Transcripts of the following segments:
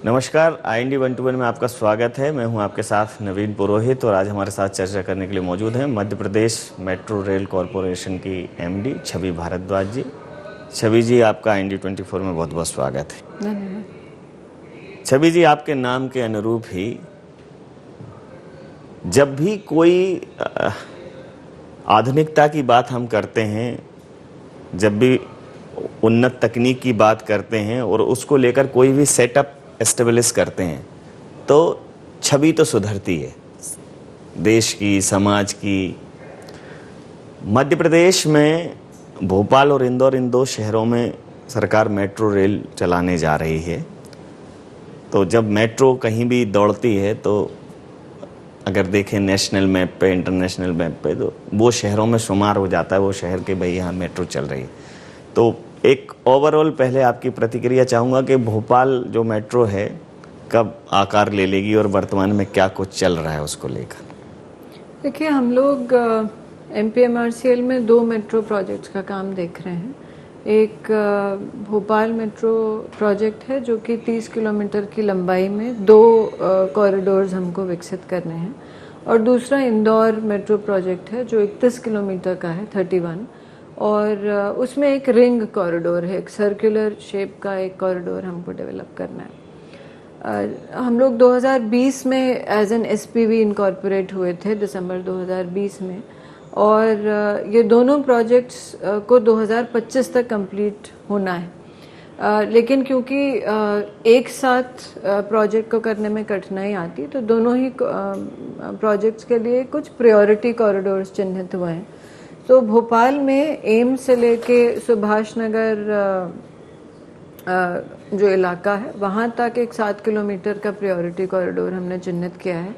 नमस्कार, IND 121 में आपका स्वागत है। मैं हूं आपके साथ नवीन पुरोहित और आज हमारे साथ चर्चा करने के लिए मौजूद हैं Madhya Pradesh metro rail corporation की MD छवि भारद्वाज जी। छवि जी, आपका IND 24 में बहुत बहुत स्वागत है। धन्यवाद। छवि जी, आपके नाम के अनुरूप ही जब भी कोई आधुनिकता की बात हम करते हैं, जब भी उन्नत तकनीक की बात करते हैं और उसको लेकर कोई भी सेटअप एस्टेब्लिश करते हैं तो छवि तो सुधरती है देश की, समाज की। मध्य प्रदेश में भोपाल और इंदौर, इन दो शहरों में सरकार मेट्रो रेल चलाने जा रही है। तो जब मेट्रो कहीं भी दौड़ती है तो अगर देखें नेशनल मैप पे, इंटरनेशनल मैप पे, तो वो शहरों में शुमार हो जाता है वो शहर के भाई यहाँ मेट्रो चल रही है। तो एक ओवरऑल पहले आपकी प्रतिक्रिया चाहूँगा कि भोपाल जो मेट्रो है कब आकार ले लेगी और वर्तमान में क्या कुछ चल रहा है उसको लेकर। देखिए, हम लोग MPMRCL में 2 मेट्रो प्रोजेक्ट्स का काम देख रहे हैं। एक भोपाल मेट्रो प्रोजेक्ट है जो कि 30 किलोमीटर की लंबाई में 2 कॉरिडोर्स हमको विकसित करने हैं, और दूसरा इंदौर मेट्रो प्रोजेक्ट है जो 31 किलोमीटर का है, 31, और उसमें एक रिंग कॉरिडोर है, एक सर्कुलर शेप का एक कॉरिडोर हमको डेवलप करना है। हम लोग 2020 में एज एन SPV इनकॉर्पोरेट हुए थे, दिसंबर 2020 में, और ये दोनों प्रोजेक्ट्स को 2025 तक कंप्लीट होना है। लेकिन क्योंकि एक साथ प्रोजेक्ट को करने में कठिनाई आती, तो दोनों ही प्रोजेक्ट्स के लिए कुछ प्रायोरिटी कॉरिडोर्स चिन्हित हुए हैं। तो भोपाल में एम्स से लेके सुभाष नगर जो इलाका है वहाँ तक एक 7 किलोमीटर का प्रायोरिटी कॉरिडोर हमने चिन्हित किया है,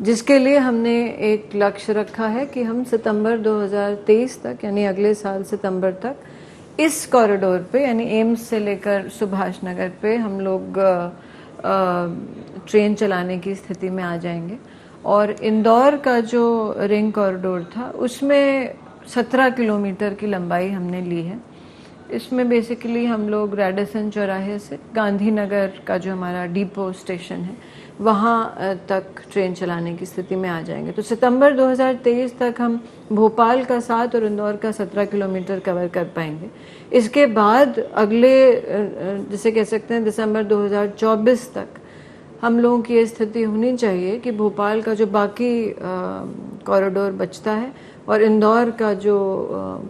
जिसके लिए हमने एक लक्ष्य रखा है कि हम सितंबर 2023 तक, यानी अगले साल सितंबर तक इस कॉरिडोर पे, यानी एम्स से लेकर सुभाष नगर पे हम लोग ट्रेन चलाने की स्थिति में आ जाएंगे। और इंदौर का जो रिंग कॉरिडोर था उसमें 17 किलोमीटर की लंबाई हमने ली है। इसमें बेसिकली हम लोग रेडिसन चौराहे से गांधीनगर का जो हमारा डिपो स्टेशन है वहाँ तक ट्रेन चलाने की स्थिति में आ जाएंगे। तो सितंबर 2023 तक हम भोपाल का 7 और इंदौर का 17 किलोमीटर कवर कर पाएंगे। इसके बाद अगले, जिसे कह सकते हैं, दिसंबर 2024 तक हम लोगों की ये स्थिति होनी चाहिए कि भोपाल का जो बाकी कॉरिडोर बचता है और इंदौर का जो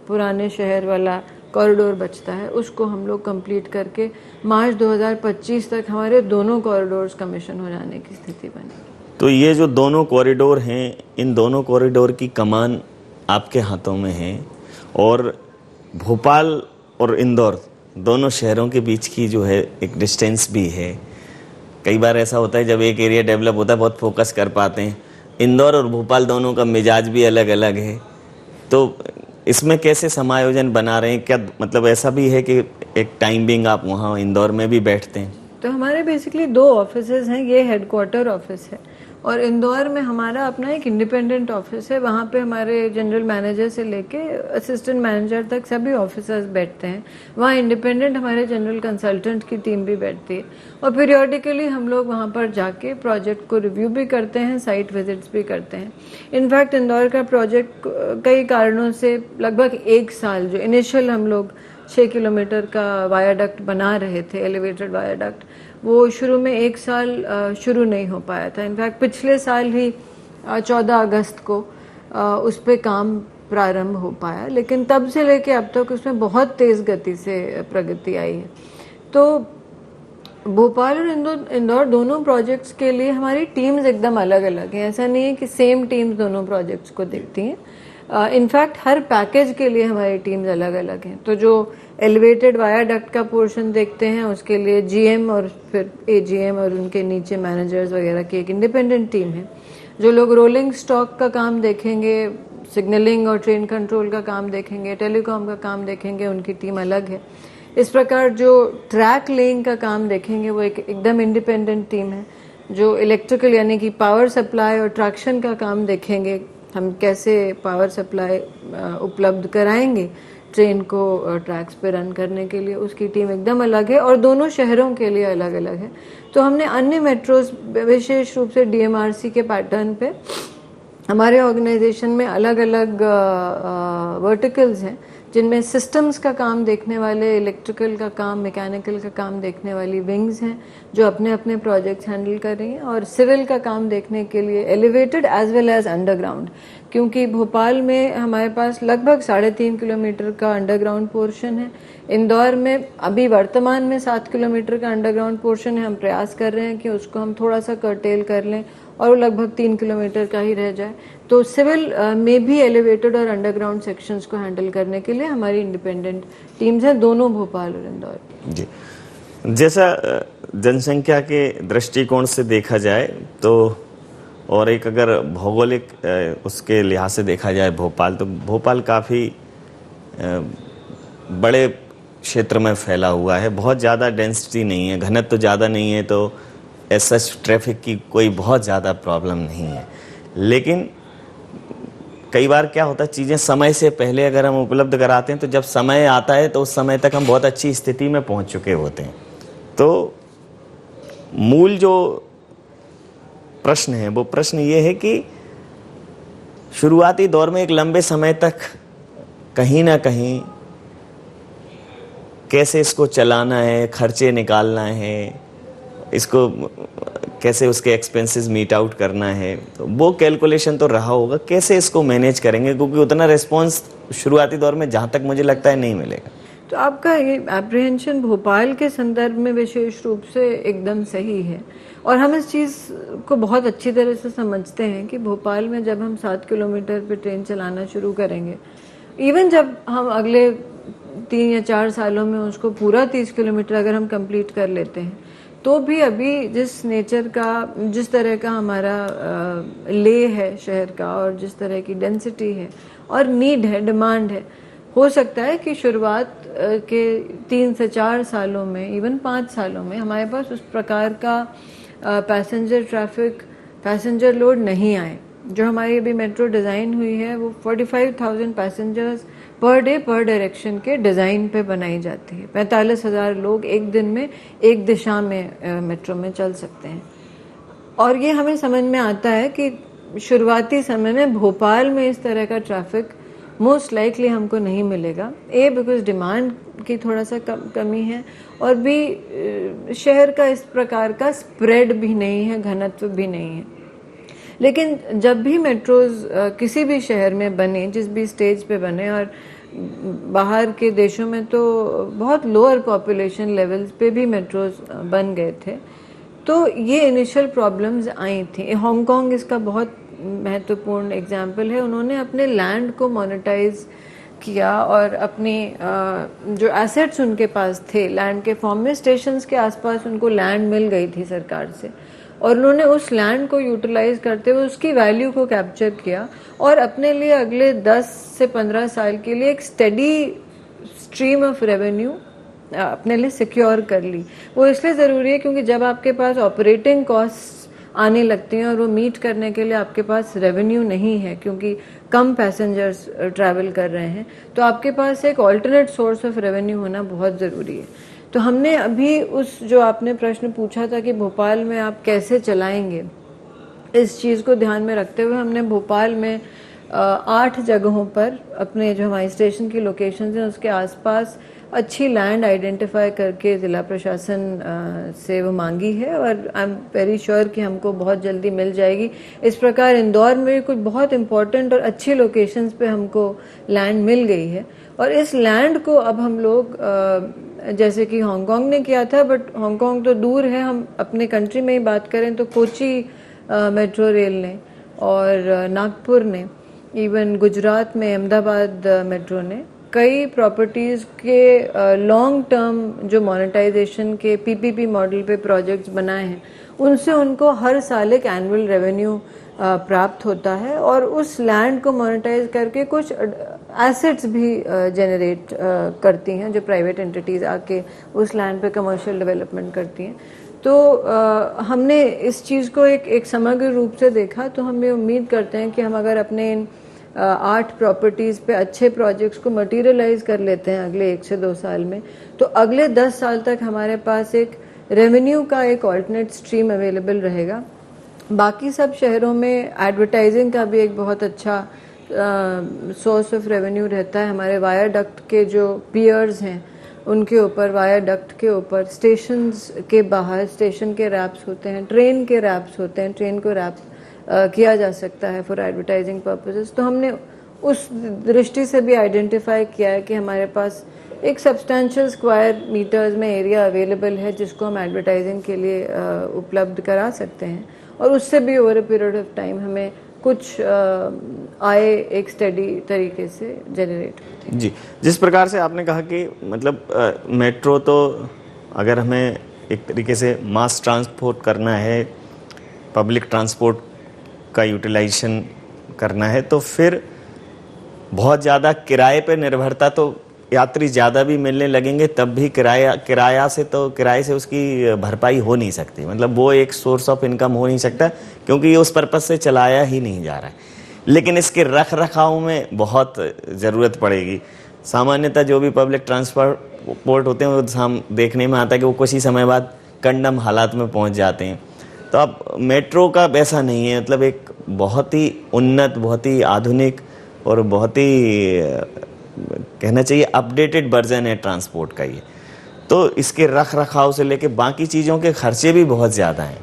पुराने शहर वाला कॉरिडोर बचता है उसको हम लोग कंप्लीट करके मार्च 2025 तक हमारे दोनों कॉरिडोर्स कमीशन हो जाने की स्थिति बने। तो ये जो दोनों कॉरिडोर हैं, इन दोनों कॉरिडोर की कमान आपके हाथों में है, और भोपाल और इंदौर दोनों शहरों के बीच की जो है एक डिस्टेंस भी है। कई बार ऐसा होता है जब एक एरिया डेवलप होता है बहुत फोकस कर पाते हैं। इंदौर और भोपाल दोनों का मिजाज भी अलग अलग है, तो इसमें कैसे समायोजन बना रहे हैं? क्या मतलब ऐसा भी है कि एक टाइम बिंग आप वहाँ इंदौर में भी बैठते हैं? तो हमारे बेसिकली 2 ऑफिसेज हैं। ये हेडक्वार्टर ऑफिस है और इंदौर में हमारा अपना एक इंडिपेंडेंट ऑफिस है। वहाँ पे हमारे जनरल मैनेजर से लेके असिस्टेंट मैनेजर तक सभी ऑफिसर्स बैठते हैं। वहाँ इंडिपेंडेंट हमारे जनरल कंसल्टेंट की टीम भी बैठती है, और पीरियोडिकली हम लोग वहाँ पर जाके प्रोजेक्ट को रिव्यू भी करते हैं, साइट विजिट्स भी करते हैं। इनफैक्ट इंदौर का प्रोजेक्ट कई कारणों से लगभग 1 साल, जो इनिशियल हम लोग 6 किलोमीटर का वायाडक्ट बना रहे थे, एलिवेटेड वायाडक्ट, वो शुरू में 1 साल शुरू नहीं हो पाया था। इनफैक्ट पिछले साल ही 14 अगस्त को उस पर काम प्रारंभ हो पाया, लेकिन तब से लेके अब तक उसमें बहुत तेज़ गति से प्रगति आई है। तो भोपाल और इंदौर दोनों प्रोजेक्ट्स के लिए हमारी टीम्स एकदम अलग अलग हैं। ऐसा नहीं है कि सेम टीम्स दोनों प्रोजेक्ट्स को देखती हैं। इनफैक्ट हर पैकेज के लिए हमारी टीम्स अलग अलग हैं। तो जो एलिवेटेड वायाडक्ट का पोर्शन देखते हैं उसके लिए GM और फिर AGM और उनके नीचे मैनेजर्स वगैरह की एक इंडिपेंडेंट टीम है। जो लोग रोलिंग स्टॉक का काम देखेंगे, सिग्नलिंग और ट्रेन कंट्रोल का काम देखेंगे, टेलीकॉम का काम देखेंगे, उनकी टीम अलग है। इस प्रकार जो ट्रैक लेइंग का काम देखेंगे वो एक एकदम इंडिपेंडेंट टीम है। जो इलेक्ट्रिकल यानी कि पावर सप्लाई और ट्रैक्शन का काम देखेंगे, हम कैसे पावर सप्लाई उपलब्ध कराएंगे ट्रेन को ट्रैक्स पे रन करने के लिए, उसकी टीम एकदम अलग है और दोनों शहरों के लिए अलग अलग है। तो हमने अन्य मेट्रोज, विशेष रूप से DMRC के पैटर्न पे हमारे ऑर्गेनाइजेशन में अलग अलग वर्टिकल्स हैं, जिनमें सिस्टम्स का काम देखने वाले, इलेक्ट्रिकल का काम, मैकेनिकल का काम देखने वाली विंग्स हैं जो अपने अपने प्रोजेक्ट्स हैंडल कर रही हैं, और सिविल का काम देखने के लिए elevated as well as underground, क्योंकि भोपाल में हमारे पास लगभग 3.5 किलोमीटर का अंडरग्राउंड पोर्शन है। इंदौर में अभी वर्तमान में 7 किलोमीटर का अंडरग्राउंड पोर्शन है। हम प्रयास कर रहे हैं कि उसको हम थोड़ा सा कर्टेल कर लें और वो लगभग 3 किलोमीटर का ही रह जाए। तो सिविल में भी एलिवेटेड और अंडरग्राउंड सेक्शंस को हैंडल करने के लिए हमारी इंडिपेंडेंट टीम्स हैं, दोनों भोपाल और इंदौर। जी, जैसा जनसंख्या के दृष्टिकोण से देखा जाए तो, और एक अगर भौगोलिक उसके लिहाज से देखा जाए भोपाल, तो भोपाल काफ़ी बड़े क्षेत्र में फैला हुआ है, बहुत ज़्यादा डेंसिटी नहीं है, घनत्व तो ज़्यादा नहीं है, तो ऐसा ट्रैफिक की कोई बहुत ज़्यादा प्रॉब्लम नहीं है। लेकिन कई बार क्या होता है, चीज़ें समय से पहले अगर हम उपलब्ध कराते हैं तो जब समय आता है तो उस समय तक हम बहुत अच्छी स्थिति में पहुंच चुके होते हैं। तो मूल जो प्रश्न है वो प्रश्न ये है कि शुरुआती दौर में एक लंबे समय तक कहीं ना कहीं कैसे इसको चलाना है, खर्चे निकालना है, इसको कैसे उसके एक्सपेंसेस मीट आउट करना है, तो वो कैलकुलेशन तो रहा होगा। कैसे इसको मैनेज करेंगे, क्योंकि उतना रिस्पांस शुरुआती दौर में जहाँ तक मुझे लगता है नहीं मिलेगा। तो आपका ये एप्रीहेंशन भोपाल के संदर्भ में विशेष रूप से एकदम सही है, और हम इस चीज़ को बहुत अच्छी तरह से समझते हैं कि भोपाल में जब हम 7 किलोमीटर पे ट्रेन चलाना शुरू करेंगे, इवन जब हम अगले 3 या 4 सालों में उसको पूरा 30 किलोमीटर अगर हम कंप्लीट कर लेते हैं, तो भी अभी जिस नेचर का, जिस तरह का हमारा ले है शहर का, और जिस तरह की डेंसिटी है और नीड है, डिमांड है, हो सकता है कि शुरुआत के 3 से 4 सालों में, इवन 5 सालों में हमारे पास उस प्रकार का पैसेंजर ट्रैफिक, पैसेंजर लोड नहीं आए। जो हमारी अभी मेट्रो डिज़ाइन हुई है वो 45,000 पैसेंजर्स पर डे पर डायरेक्शन के डिज़ाइन पे बनाई जाती है। 45,000 लोग एक दिन में एक दिशा में मेट्रो में चल सकते हैं, और ये हमें समझ में आता है कि शुरुआती समय में भोपाल में इस तरह का ट्रैफिक मोस्ट लाइकली हमको नहीं मिलेगा। ए, बिकॉज डिमांड की थोड़ा सा कमी है, और बी, शहर का इस प्रकार का स्प्रेड भी नहीं है, घनत्व भी नहीं है। लेकिन जब भी मेट्रोज किसी भी शहर में बने, जिस भी स्टेज पे बने, और बाहर के देशों में तो बहुत लोअर पॉपुलेशन लेवल्स पे भी मेट्रोज बन गए थे, तो ये इनिशियल प्रॉब्लम्स आई थी। हांगकांग इसका बहुत महत्वपूर्ण एग्जाम्पल है। उन्होंने अपने लैंड को मोनेटाइज किया और अपनी जो एसेट्स उनके पास थे लैंड के फॉर्म में, स्टेशंस के आसपास उनको लैंड मिल गई थी सरकार से, और उन्होंने उस लैंड को यूटिलाइज करते हुए उसकी वैल्यू को कैप्चर किया और अपने लिए अगले 10 से 15 साल के लिए एक स्टेडी स्ट्रीम ऑफ रेवेन्यू अपने लिए सिक्योर कर ली। वो इसलिए ज़रूरी है क्योंकि जब आपके पास ऑपरेटिंग कॉस्ट आने लगती हैं और वो मीट करने के लिए आपके पास रेवेन्यू नहीं है, क्योंकि कम पैसेंजर्स ट्रैवल कर रहे हैं, तो आपके पास एक ऑल्टरनेट सोर्स ऑफ रेवेन्यू होना बहुत ज़रूरी है। तो हमने अभी उस, जो आपने प्रश्न पूछा था कि भोपाल में आप कैसे चलाएंगे, इस चीज़ को ध्यान में रखते हुए हमने भोपाल में 8 जगहों पर अपने जो हमारी स्टेशन की लोकेशंस हैं उसके आसपास अच्छी लैंड आइडेंटिफाई करके ज़िला प्रशासन से वो मांगी है, और आई एम वेरी श्योर कि हमको बहुत जल्दी मिल जाएगी। इस प्रकार इंदौर में कुछ बहुत इंपॉर्टेंट और अच्छी लोकेशंस पे हमको लैंड मिल गई है, और इस लैंड को अब हम लोग जैसे कि हांगकांग ने किया था, बट हांगकांग तो दूर है, हम अपने कंट्री में ही बात करें तो कोची मेट्रो रेल ने और नागपुर ने, इवन गुजरात में अहमदाबाद मेट्रो ने कई प्रॉपर्टीज़ के लॉन्ग टर्म जो मोनेटाइजेशन के पीपीपी मॉडल पे प्रोजेक्ट्स बनाए हैं, उनसे उनको हर साल एक एनुअल रेवेन्यू प्राप्त होता है, और उस लैंड को मोनेटाइज करके कुछ एसेट्स भी जनरेट करती हैं जो प्राइवेट एंटिटीज़ आके उस लैंड पे कमर्शियल डेवलपमेंट करती हैं। तो हमने इस चीज़ को एक समग्र रूप से देखा, तो हम ये उम्मीद करते हैं कि हम अगर अपने इन 8 प्रॉपर्टीज़ पे अच्छे प्रोजेक्ट्स को मटीरियलाइज कर लेते हैं अगले 1 से 2 साल में, तो अगले 10 साल तक हमारे पास एक रेवेन्यू का एक ऑल्टरनेट स्ट्रीम अवेलेबल रहेगा। बाकी सब शहरों में एडवर्टाइजिंग का भी एक बहुत अच्छा सोर्स ऑफ रेवेन्यू रहता है। हमारे वायाडक्ट के जो पियर्स हैं उनके ऊपर, वायाडक्ट के ऊपर, स्टेशंस के बाहर स्टेशन के रैप्स होते हैं, ट्रेन के रैप्स होते हैं, ट्रेन को रैप किया जा सकता है फॉर एडवर्टाइजिंग पर्पसेस। तो हमने उस दृष्टि से भी आइडेंटिफाई किया है कि हमारे पास एक सब्सटैंशियल स्क्वायर मीटर्स में एरिया अवेलेबल है जिसको हम एडवर्टाइजिंग के लिए उपलब्ध करा सकते हैं, और उससे भी over a period of time हमें कुछ आय एक स्टडी तरीके से जनरेट होती है। जी, जिस प्रकार से आपने कहा कि मतलब मेट्रो तो अगर हमें एक तरीके से मास ट्रांसपोर्ट करना है, पब्लिक ट्रांसपोर्ट का यूटिलाइजेशन करना है, तो फिर बहुत ज़्यादा किराए पे निर्भरता, तो यात्री ज़्यादा भी मिलने लगेंगे तब भी किराए से उसकी भरपाई हो नहीं सकती। मतलब वो एक सोर्स ऑफ इनकम हो नहीं सकता क्योंकि ये उस पर्पज से चलाया ही नहीं जा रहा है। लेकिन इसके रख रखाव में बहुत ज़रूरत पड़ेगी। सामान्यतः जो भी पब्लिक ट्रांसपोर्ट होते हैं वो देखने में आता है कि वो कुछ ही समय बाद कंडम हालात में पहुंच जाते हैं। तो अब मेट्रो का वैसा नहीं है, मतलब एक बहुत ही उन्नत, बहुत ही आधुनिक और बहुत ही कहना चाहिए अपडेटेड वर्जन है ट्रांसपोर्ट का ये। तो इसके रख रखाव से लेके बाकी चीज़ों के खर्चे भी बहुत ज़्यादा हैं।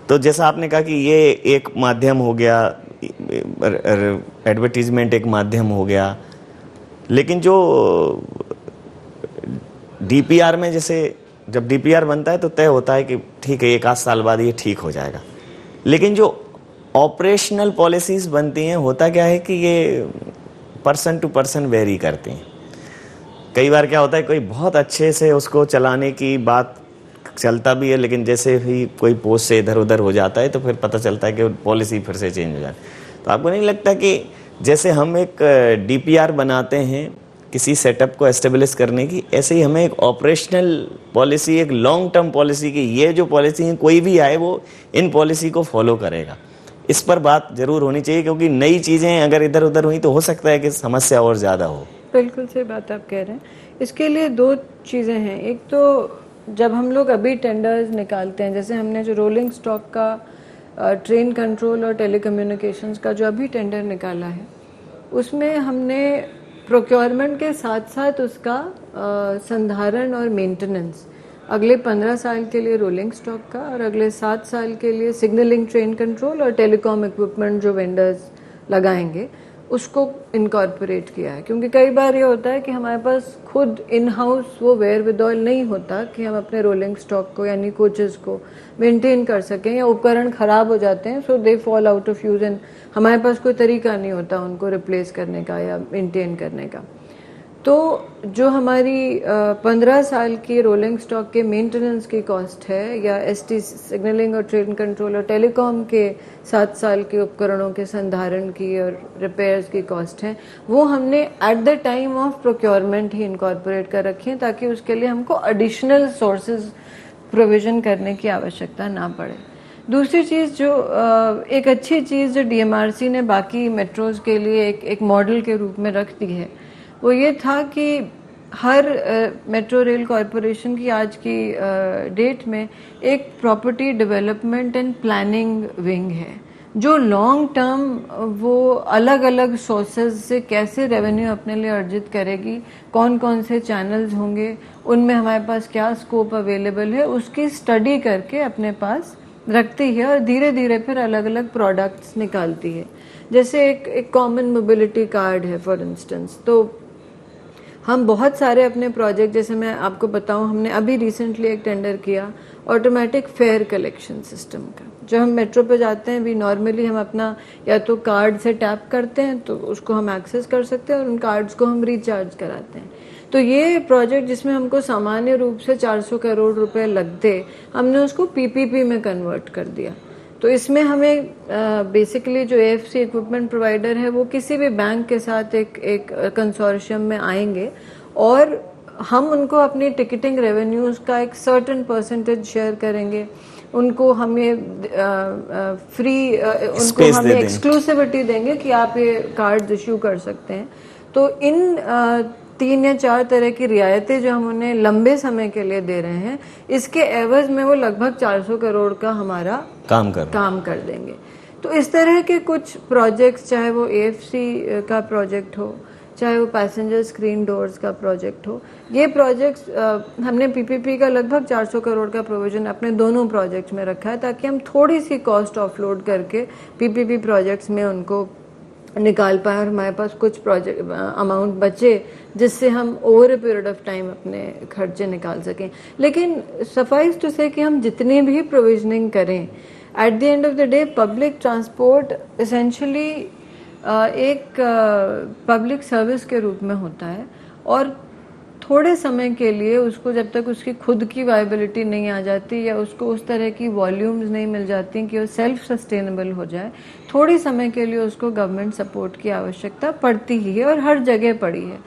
तो जैसा आपने कहा कि ये एक माध्यम हो गया, एडवर्टीजमेंट एक माध्यम हो गया, लेकिन जो डीपीआर में, जैसे जब डीपीआर बनता है तो तय होता है कि ठीक है 1 साल बाद ये ठीक हो जाएगा, लेकिन जो ऑपरेशनल पॉलिसीज़ बनती हैं होता क्या है कि ये पर्सन टू पर्सन वेरी करती हैं। कई बार क्या होता है कोई बहुत अच्छे से उसको चलाने की बात चलता भी है, लेकिन जैसे ही कोई पोस्ट से इधर उधर हो जाता है तो फिर पता चलता है कि पॉलिसी फिर से चेंज हो जाती है। तो आपको नहीं लगता कि जैसे हम एक डीपीआर बनाते हैं किसी सेटअप को एस्टेब्लिश करने की, ऐसे ही हमें एक ऑपरेशनल पॉलिसी, एक लॉन्ग टर्म पॉलिसी की, ये जो पॉलिसी है कोई भी आए वो इन पॉलिसी को फॉलो करेगा, इस पर बात जरूर होनी चाहिए, क्योंकि नई चीज़ें अगर इधर उधर हुई तो हो सकता है कि समस्या और ज़्यादा हो। बिल्कुल सही बात आप कह रहे हैं। इसके लिए 2 चीज़ें हैं। एक तो जब हम लोग अभी टेंडर्स निकालते हैं, जैसे हमने जो रोलिंग स्टॉक का ट्रेन कंट्रोल और टेलीकम्युनिकेशंस का जो अभी टेंडर निकाला है, उसमें हमने प्रोक्योरमेंट के साथ साथ उसका संधारण और मेंटेनेंस अगले 15 साल के लिए रोलिंग स्टॉक का और अगले 7 साल के लिए सिग्नलिंग, ट्रेन कंट्रोल और टेलीकॉम इक्विपमेंट जो वेंडर्स लगाएंगे उसको इनकॉर्पोरेट किया है। क्योंकि कई बार ये होता है कि हमारे पास खुद इन हाउस वो वेयर विदऑल नहीं होता कि हम अपने रोलिंग स्टॉक को यानी कोचेस को मेंटेन कर सकें, या उपकरण खराब हो जाते हैं so they fall out of use and हमारे पास कोई तरीका नहीं होता उनको रिप्लेस करने का या मेंटेन करने का। तो जो हमारी 15 साल की रोलिंग स्टॉक के मेंटेनेंस की कॉस्ट है, या एसटी सिग्नलिंग और ट्रेन कंट्रोल और टेलीकॉम के 7 साल के उपकरणों के संधारण की और रिपेयर्स की कॉस्ट है, वो हमने at the time of procurement he incorporate कर रखी है, ताकि उसके लिए हमको एडिशनल सोर्सेज प्रोविजन करने की आवश्यकता ना पड़े। दूसरी चीज़ जो एक अच्छी चीज़ जो डीएमआरसी ने बाकी मेट्रोज के लिए एक मॉडल के रूप में रख दी है, वो ये था कि हर मेट्रो रेल कॉरपोरेशन की आज की डेट में एक property development and planning wing है, जो लॉन्ग टर्म वो अलग अलग सोर्सेज से कैसे रेवेन्यू अपने लिए अर्जित करेगी, कौन कौन से चैनल्स होंगे, उनमें हमारे पास क्या स्कोप अवेलेबल है, उसकी स्टडी करके अपने पास रखती है और धीरे धीरे फिर अलग अलग प्रोडक्ट्स निकालती है। जैसे एक कॉमन मोबिलिटी कार्ड है फॉर इंस्टेंस, तो हम बहुत सारे अपने प्रोजेक्ट, जैसे मैं आपको बताऊं, हमने अभी रिसेंटली एक टेंडर किया ऑटोमेटिक फेयर कलेक्शन सिस्टम का। जब हम मेट्रो पे जाते हैं भी नॉर्मली हम अपना या तो कार्ड से टैप करते हैं तो उसको हम एक्सेस कर सकते हैं और उन कार्ड्स को हम रिचार्ज कराते हैं। तो ये प्रोजेक्ट जिसमें हमको सामान्य रूप से 400 करोड़ रुपए लगते, हमने उसको पीपीपी में कन्वर्ट कर दिया। तो इसमें हमें बेसिकली जो एएफसी इक्विपमेंट प्रोवाइडर है वो किसी भी बैंक के साथ एक कंसोर्शियम में आएंगे और हम उनको अपनी टिकटिंग रेवेन्यूज़ का एक सर्टेन परसेंटेज शेयर करेंगे, उनको हमें फ्री उनको Space हमें दे दें। एक्सक्लूसिविटी देंगे कि आप ये कार्ड इशू कर सकते हैं। तो इन 3 या 4 तरह की रियायतें जो हम उन्हें लंबे समय के लिए दे रहे हैं, इसके एवज में वो लगभग 400 करोड़ का हमारा काम कर देंगे। तो इस तरह के कुछ प्रोजेक्ट्स, चाहे वो AFC का प्रोजेक्ट हो, चाहे वो पैसेंजर स्क्रीन डोर्स का प्रोजेक्ट हो, ये प्रोजेक्ट्स हमने PPP का लगभग 400 करोड़ का प्रोविजन अपने दोनों प्रोजेक्ट्स में रखा है, ताकि हम थोड़ी सी कॉस्ट ऑफलोड करके PPP प्रोजेक्ट्स में उनको निकाल पाए और हमारे पास कुछ प्रोजेक्ट अमाउंट बचे जिससे हम over a period of time अपने खर्चे निकाल सकें। लेकिन सफाइस टू से कि हम जितनी भी प्रोविजनिंग करें, at the end of the day public transport essentially एक पब्लिक सर्विस के रूप में होता है, और थोड़े समय के लिए उसको, जब तक उसकी खुद की वायबिलिटी नहीं आ जाती या उसको उस तरह की वॉल्यूम्स नहीं मिल जाती कि वो सेल्फ सस्टेनेबल हो जाए, थोड़ी समय के लिए उसको गवर्नमेंट सपोर्ट की आवश्यकता पड़ती ही है और हर जगह पड़ी है।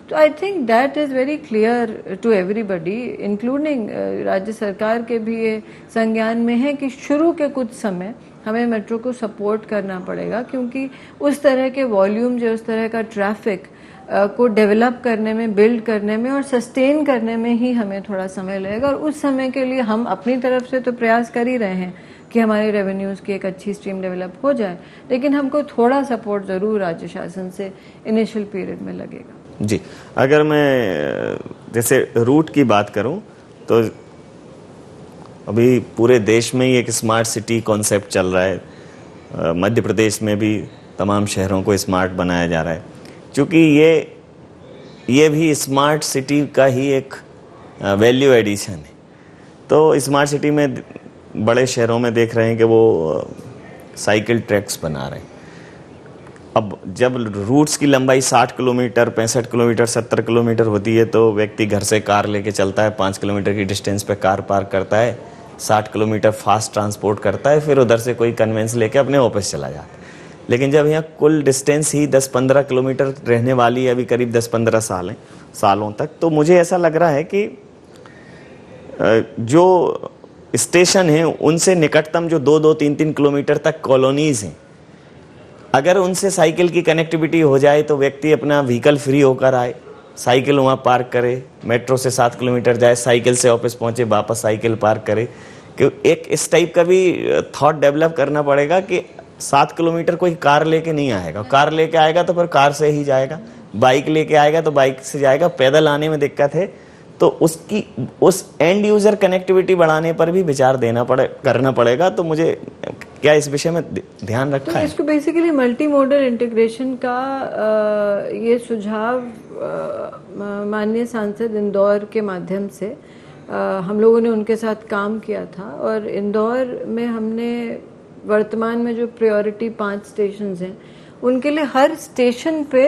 तो I think that is very clear to everybody, including राज्य सरकार के भी ये संज्ञान में है कि शुरू के कुछ समय हमें मेट्रो को सपोर्ट करना पड़ेगा, क्योंकि उस तरह के वॉल्यूम जो उस तरह का ट्रैफिक को डेवलप करने में, बिल्ड करने में और सस्टेन करने में ही हमें थोड़ा समय लगेगा। और उस समय के लिए हम अपनी तरफ से तो प्रयास कर ही रहे हैं कि हमारे रेवेन्यूज़ की एक अच्छी स्ट्रीम डेवलप हो जाए, लेकिन हमको थोड़ा सपोर्ट ज़रूर राज्य शासन से इनिशियल पीरियड में लगेगा। जी, अगर मैं जैसे रूट की बात करूं तो अभी पूरे देश में ही एक स्मार्ट सिटी कॉन्सेप्ट चल रहा है। मध्य प्रदेश में भी तमाम शहरों को स्मार्ट बनाया जा रहा है, क्योंकि ये भी स्मार्ट सिटी का ही एक वैल्यू एडिशन है। तो स्मार्ट सिटी में बड़े शहरों में देख रहे हैं कि वो साइकिल ट्रैक्स बना रहे हैं। अब जब रूट्स की लंबाई 60 किलोमीटर, 65 किलोमीटर, 70 किलोमीटर होती है, तो व्यक्ति घर से कार लेके चलता है, 5 किलोमीटर की डिस्टेंस पे कार पार्क करता है, 60 किलोमीटर फास्ट ट्रांसपोर्ट करता है, फिर उधर से कोई कन्वेंस लेके अपने ऑफिस चला जाता है। लेकिन जब यहाँ कुल डिस्टेंस ही 10-15 किलोमीटर रहने वाली है, अभी करीब 10-15 सालों तक, तो मुझे ऐसा लग रहा है कि जो स्टेशन हैं उनसे निकटतम जो 2-2, 3-3 किलोमीटर तक कॉलोनीज हैं, अगर उनसे साइकिल की कनेक्टिविटी हो जाए तो व्यक्ति अपना व्हीकल फ्री होकर आए, साइकिल वहाँ पार्क करे, मेट्रो से 7 किलोमीटर जाए, साइकिल से ऑफिस पहुँचे, वापस साइकिल पार्क करे। कि एक इस टाइप का भी थॉट डेवलप करना पड़ेगा कि 7 किलोमीटर कोई कार लेके नहीं आएगा, कार लेके आएगा तो फिर कार से ही जाएगा, बाइक लेके आएगा तो बाइक से जाएगा, पैदल आने में दिक्कत है, तो उसकी उस एंड यूजर कनेक्टिविटी बढ़ाने पर भी विचार करना पड़ेगा। तो मुझे क्या इस विषय में ध्यान रखा है? इसको बेसिकली मल्टी मोडल इंटीग्रेशन का ये सुझाव माननीय सांसद इंदौर के माध्यम से हम लोगों ने उनके साथ काम किया था, और इंदौर में हमने वर्तमान में जो प्रायोरिटी 5 स्टेशंस हैं, उनके लिए हर स्टेशन पे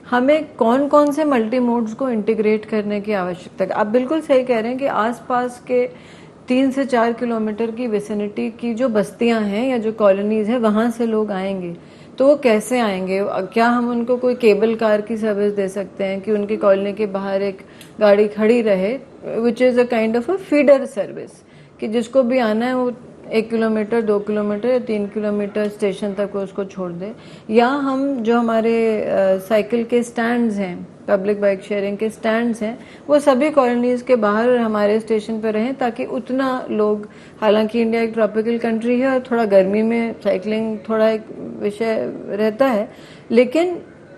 हमें कौन कौन से मल्टी मोड्स को इंटीग्रेट करने की आवश्यकता है। आप बिल्कुल सही कह रहे हैं कि आसपास के 3 से 4 किलोमीटर की विसिनिटी की जो बस्तियां हैं या जो कॉलोनीज हैं, वहां से लोग आएंगे, तो वो कैसे आएंगे? क्या हम उनको कोई केबल कार की सर्विस दे सकते हैं कि उनकी कॉलोनी के बाहर एक गाड़ी खड़ी रहे, which is a kind of a feeder service, कि जिसको भी आना है वो 1 किलोमीटर, 2 किलोमीटर या 3 किलोमीटर स्टेशन तक वो उसको छोड़ दे। या हम जो हमारे साइकिल के स्टैंड्स हैं, पब्लिक बाइक शेयरिंग के स्टैंड्स हैं, वो सभी कॉलोनीज के बाहर हमारे स्टेशन पर रहें, ताकि उतना लोग, हालांकि इंडिया एक ट्रॉपिकल कंट्री है और थोड़ा गर्मी में साइकिलिंग थोड़ा एक विषय रहता है, लेकिन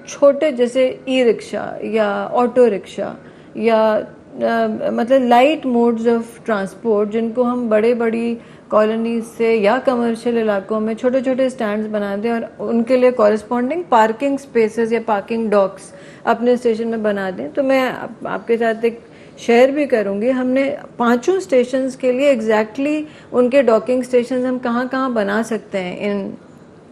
छोटे जैसे ई रिक्शा या ऑटो रिक्शा या मतलब लाइट मोड्स ऑफ ट्रांसपोर्ट, जिनको हम बड़ी कॉलोनीज से या कमर्शियल इलाकों में छोटे छोटे स्टैंड्स बना दें और उनके लिए कॉरेस्पॉन्डिंग पार्किंग स्पेसेस या पार्किंग डॉक्स अपने स्टेशन में बना दें। तो मैं आपके साथ एक शेयर भी करूंगी, हमने 5 स्टेशंस के लिए एग्जैक्टली उनके डॉकिंग स्टेशन हम कहाँ बना सकते हैं इन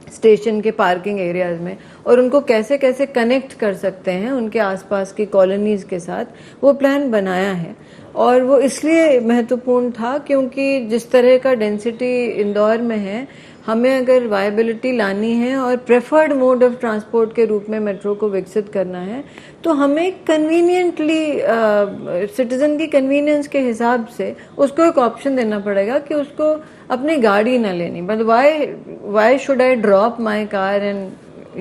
स्टेशन के पार्किंग एरियाज में, और उनको कैसे कैसे कनेक्ट कर सकते हैं उनके आसपास की कॉलोनीज के साथ, वो प्लान बनाया है। और वो इसलिए महत्वपूर्ण था क्योंकि जिस तरह का डेंसिटी इंदौर में है, हमें अगर वायबिलिटी लानी है और प्रेफर्ड मोड ऑफ ट्रांसपोर्ट के रूप में मेट्रो को विकसित करना है, तो हमें कन्वीनियंटली सिटीजन की कन्वीनियंस के हिसाब से उसको एक ऑप्शन देना पड़ेगा कि उसको अपनी गाड़ी ना लेनी, but why should I drop my car and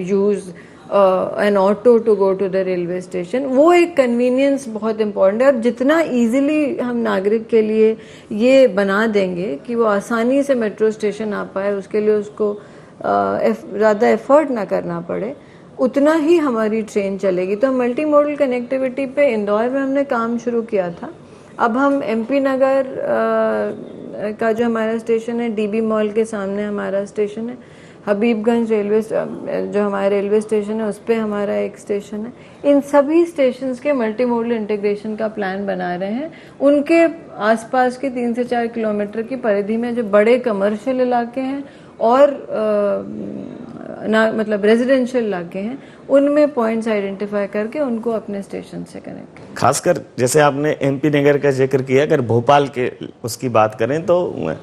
use an auto to go to the railway station. वो एक कन्वीनियंस बहुत इम्पोर्टेंट है, और जितना इजीली हम नागरिक के लिए ये बना देंगे कि वो आसानी से मेट्रो स्टेशन आ पाए, उसके लिए उसको ज़्यादा एफर्ट ना करना पड़े, उतना ही हमारी ट्रेन चलेगी। तो मल्टी मॉडल कनेक्टिविटी पे इंदौर में हमने काम शुरू किया था। अब हम MP नगर का जो हमारा स्टेशन है, DB मॉल के सामने हमारा स्टेशन है, हबीबगंज रेलवे जो हमारा रेलवे स्टेशन है उस पर हमारा एक स्टेशन है, इन सभी स्टेशंस के मल्टी मॉडल इंटीग्रेशन का प्लान बना रहे हैं। उनके आसपास के 3 से 4 किलोमीटर की परिधि में जो बड़े कमर्शियल इलाके हैं और मतलब रेजिडेंशियल इलाके हैं, उनमें पॉइंट्स आइडेंटिफाई करके उनको अपने स्टेशन से कनेक्ट। खासकर जैसे आपने MP नगर का जिक्र किया, अगर भोपाल के उसकी बात करें तो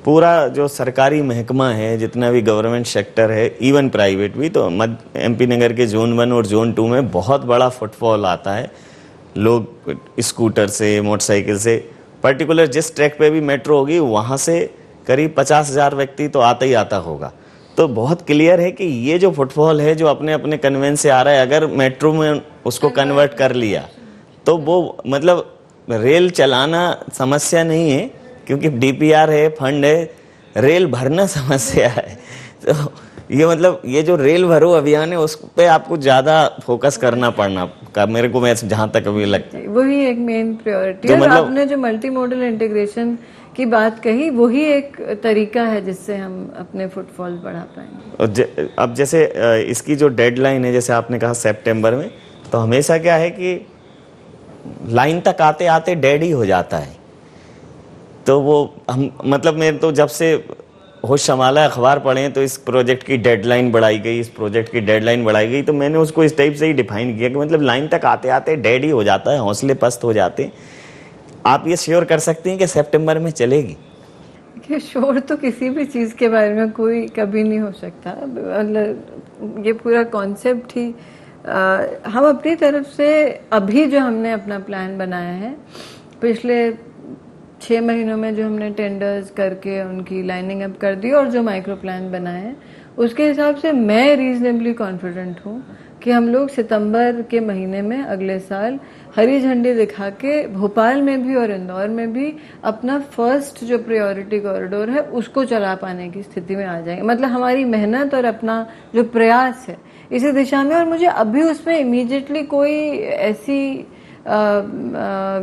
पूरा जो सरकारी महकमा है, जितना भी गवर्नमेंट सेक्टर है, इवन प्राइवेट भी, तो MP नगर के Zone 1 और Zone 2 में बहुत बड़ा फुटफॉल आता है। लोग स्कूटर से, मोटरसाइकिल से, पर्टिकुलर जिस ट्रैक पे भी मेट्रो होगी वहाँ से करीब 50,000 व्यक्ति तो आता ही आता होगा। तो बहुत क्लियर है कि ये जो फुटफॉल है जो अपने अपने कन्वेंस से आ रहा है, अगर मेट्रो में उसको कन्वर्ट कर लिया तो वो मतलब रेल चलाना समस्या नहीं है, क्योंकि DPR है, फंड है, रेल भरना समस्या है। तो ये मतलब ये जो रेल भरो अभियान है उस पे आपको ज़्यादा फोकस करना पड़ना का, मेरे को मैं जहाँ तक अभी लगता है वही एक मेन प्रायोरिटी है। मतलब आपने जो मल्टी मॉडल इंटीग्रेशन की बात कही, वही एक तरीका है जिससे हम अपने फुटफॉल बढ़ा पाएंगे। अब जैसे इसकी जो डेडलाइन है, जैसे आपने कहा सितंबर में, तो हमेशा क्या है कि लाइन तक आते आते डेड ही हो जाता है। तो वो हम मतलब मेरे तो जब से होश संभाला, अखबार पढ़े, तो इस प्रोजेक्ट की डेडलाइन बढ़ाई गई, इस प्रोजेक्ट की डेडलाइन बढ़ाई गई, तो मैंने उसको इस टाइप से ही डिफाइन किया कि मतलब लाइन तक आते आते डेड ही हो जाता है, हौसले पस्त हो जाते हैं। आप ये श्योर कर सकते हैं कि सितंबर में चलेगी? देखिए, श्योर तो किसी भी चीज़ के बारे में कोई कभी नहीं हो सकता। मतलब ये पूरा कॉन्सेप्ट ही हम अपनी तरफ से अभी जो हमने अपना प्लान बनाया है, पिछले 6 महीनों में जो हमने टेंडर्स करके उनकी लाइनिंग अप कर दी और जो माइक्रो प्लान बनाए हैं, उसके हिसाब से मैं रीजनेबली कॉन्फिडेंट हूँ कि हम लोग सितंबर के महीने में अगले साल हरी झंडी दिखा के भोपाल में भी और इंदौर में भी अपना फर्स्ट जो प्रायोरिटी कॉरिडोर है उसको चला पाने की स्थिति में आ जाएंगे। मतलब हमारी मेहनत और अपना जो प्रयास है इसी दिशा में, और मुझे अभी उसमें इमीडिएटली कोई ऐसी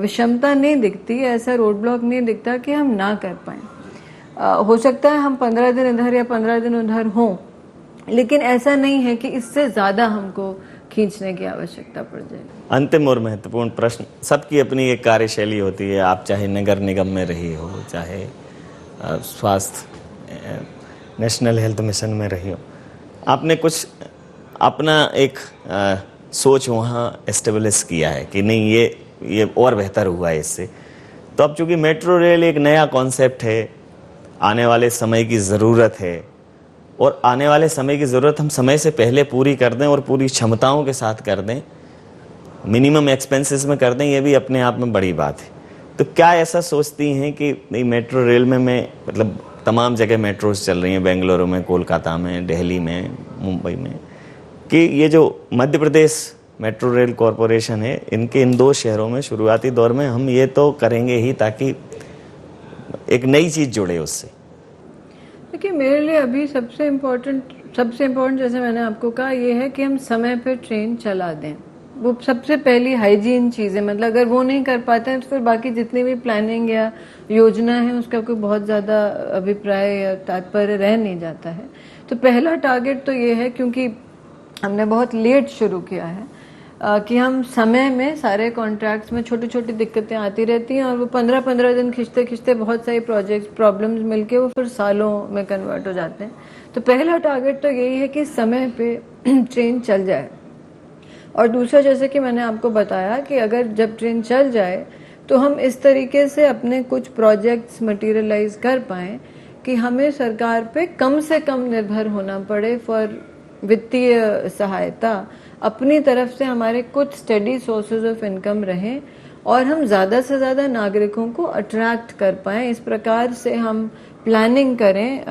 विषमता नहीं दिखती, ऐसा रोड ब्लॉक नहीं दिखता कि हम ना कर पाएं। हो सकता है हम 15 दिन इधर या 15 दिन उधर हों, लेकिन ऐसा नहीं है कि इससे ज़्यादा हमको खींचने की आवश्यकता पड़ जाए। अंतिम और महत्वपूर्ण प्रश्न, सबकी अपनी एक कार्यशैली होती है, आप चाहे नगर निगम में रही हो, चाहे स्वास्थ्य नेशनल हेल्थ मिशन में रही हो, आपने कुछ अपना एक सोच वहाँ एस्टेब्लिश किया है कि नहीं ये और बेहतर हुआ है इससे। तो अब चूंकि मेट्रो रेल एक नया कॉन्सेप्ट है, आने वाले समय की ज़रूरत है, और आने वाले समय की ज़रूरत हम समय से पहले पूरी कर दें और पूरी क्षमताओं के साथ कर दें, मिनिमम एक्सपेंसेस में कर दें, ये भी अपने आप में बड़ी बात है। तो क्या ऐसा सोचती हैं कि नहीं मेट्रो रेल में मैं मतलब तमाम जगह मेट्रोज चल रही हैं, बेंगलुरु में, कोलकाता में, दिल्ली में, मुंबई में, कि ये जो Madhya Pradesh metro rail corporation है, इनके इन 2 शहरों में शुरुआती दौर में हम ये तो करेंगे ही ताकि एक नई चीज़ जुड़े उससे? देखिए, मेरे लिए अभी सबसे इम्पोर्टेंट जैसे मैंने आपको कहा, ये है कि हम समय पे ट्रेन चला दें। वो सबसे पहली हाइजीन चीज़ है। मतलब अगर वो नहीं कर पाते हैं तो फिर बाकी जितनी भी प्लानिंग या योजना है उसका कोई बहुत ज़्यादा अभिप्राय या तात्पर्य रह नहीं जाता है। तो पहला टारगेट तो ये है, क्योंकि हमने बहुत लेट शुरू किया है, कि हम समय में सारे कॉन्ट्रैक्ट्स में छोटी छोटी दिक्कतें आती रहती हैं और वो 15-15 दिन खिंचते खिंचते बहुत सारी प्रॉब्लम्स मिलके वो फिर सालों में कन्वर्ट हो जाते हैं। तो पहला टारगेट तो यही है कि समय पे ट्रेन चल जाए। और दूसरा, जैसे कि मैंने आपको बताया कि अगर जब ट्रेन चल जाए तो हम इस तरीके से अपने कुछ प्रोजेक्ट्स मटेरियलाइज कर पाएँ कि हमें सरकार पे कम से कम निर्भर होना पड़े फॉर वित्तीय सहायता, अपनी तरफ से हमारे कुछ स्टेडी सोर्सेज ऑफ इनकम रहें और हम ज़्यादा से ज़्यादा नागरिकों को अट्रैक्ट कर पाएँ। इस प्रकार से हम प्लानिंग करें,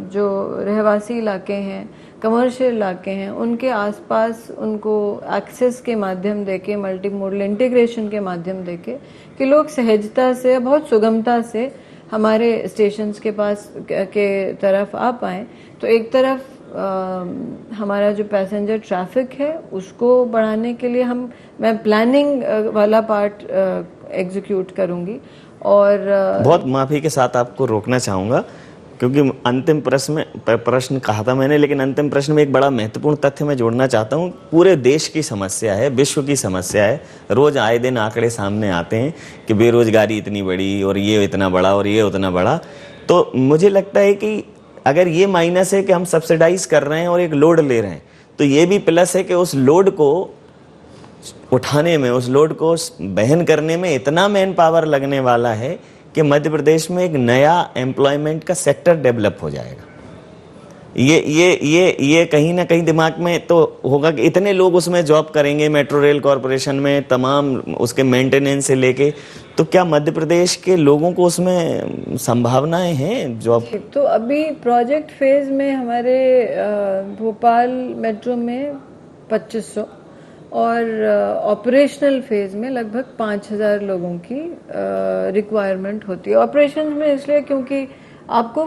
जो रहवासी इलाके हैं, कमर्शियल इलाके हैं, उनके आसपास उनको एक्सेस के माध्यम देके, मल्टी मोडल इंटीग्रेशन के माध्यम देके कि लोग सहजता से, बहुत सुगमता से हमारे स्टेशंस के पास के तरफ आ पाएँ। तो एक तरफ हमारा जो पैसेंजर ट्रैफिक है उसको बढ़ाने के लिए मैं प्लानिंग वाला पार्ट एग्जीक्यूट करूँगी। और बहुत माफ़ी के साथ आपको रोकना चाहूँगा क्योंकि अंतिम प्रश्न कहा था मैंने, लेकिन अंतिम प्रश्न में एक बड़ा महत्वपूर्ण तथ्य मैं जोड़ना चाहता हूँ। पूरे देश की समस्या है, विश्व की समस्या है, रोज़ आए दिन आंकड़े सामने आते हैं कि बेरोजगारी इतनी बड़ी और ये इतना बड़ा और ये उतना बड़ा। तो मुझे लगता है कि अगर ये माइनस है कि हम सब्सिडाइज कर रहे हैं और एक लोड ले रहे हैं, तो ये भी प्लस है कि उस लोड को उठाने में, उस लोड को वहन करने में इतना मैन पावर लगने वाला है कि मध्य प्रदेश में एक नया एम्प्लॉयमेंट का सेक्टर डेवलप हो जाएगा। ये कहीं ना कहीं दिमाग में तो होगा कि इतने लोग उसमें जॉब करेंगे, मेट्रो रेल कॉरपोरेशन में, तमाम उसके मेंटेनेंस से लेके, तो क्या मध्य प्रदेश के लोगों को उसमें संभावनाएं हैं जॉब? तो अभी प्रोजेक्ट फेज में हमारे भोपाल मेट्रो में 2500 और ऑपरेशनल फेज में लगभग 5000 लोगों की रिक्वायरमेंट होती है। ऑपरेशन में इसलिए क्योंकि आपको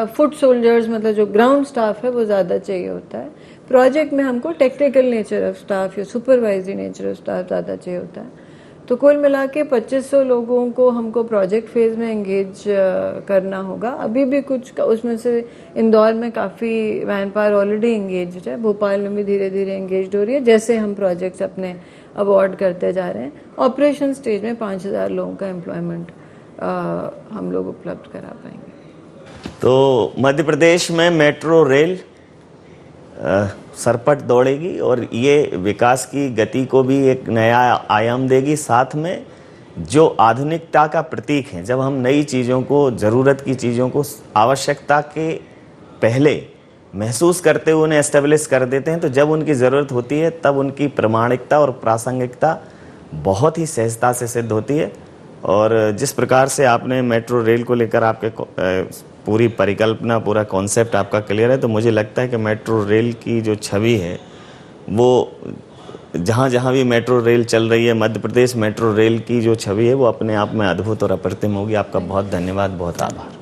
फुट सोल्जर्स, मतलब जो ग्राउंड स्टाफ है वो ज़्यादा चाहिए होता है। प्रोजेक्ट में हमको टेक्निकल नेचर ऑफ स्टाफ या सुपरवाइजरी नेचर ऑफ स्टाफ ज़्यादा चाहिए होता है। तो कुल मिला के 2500 लोगों को हमको प्रोजेक्ट फेज में एंगेज करना होगा। अभी भी कुछ उसमें से इंदौर में काफ़ी मैन पावर ऑलरेडी एंगेज है, भोपाल में भी धीरे धीरे एंगेज हो रही है जैसे हम प्रोजेक्ट्स अपने अवॉर्ड करते जा रहे हैं। ऑपरेशन स्टेज में 5000 लोगों का एम्प्लॉयमेंट हम लोग उपलब्ध करा पाएंगे। तो मध्य प्रदेश में मेट्रो रेल सरपट दौड़ेगी और ये विकास की गति को भी एक नया आयाम देगी। साथ में जो आधुनिकता का प्रतीक है, जब हम नई चीज़ों को, ज़रूरत की चीज़ों को आवश्यकता के पहले महसूस करते हुए उन्हें एस्टेब्लिश कर देते हैं, तो जब उनकी ज़रूरत होती है तब उनकी प्रामाणिकता और प्रासंगिकता बहुत ही सहजता से सिद्ध होती है। और जिस प्रकार से आपने मेट्रो रेल को लेकर आपके पूरी परिकल्पना, पूरा कॉन्सेप्ट आपका क्लियर है, तो मुझे लगता है कि मेट्रो रेल की जो छवि है वो जहाँ जहाँ भी मेट्रो रेल चल रही है, मध्य प्रदेश मेट्रो रेल की जो छवि है वो अपने आप में अद्भुत और अप्रतिम होगी। आपका बहुत धन्यवाद, बहुत आभार।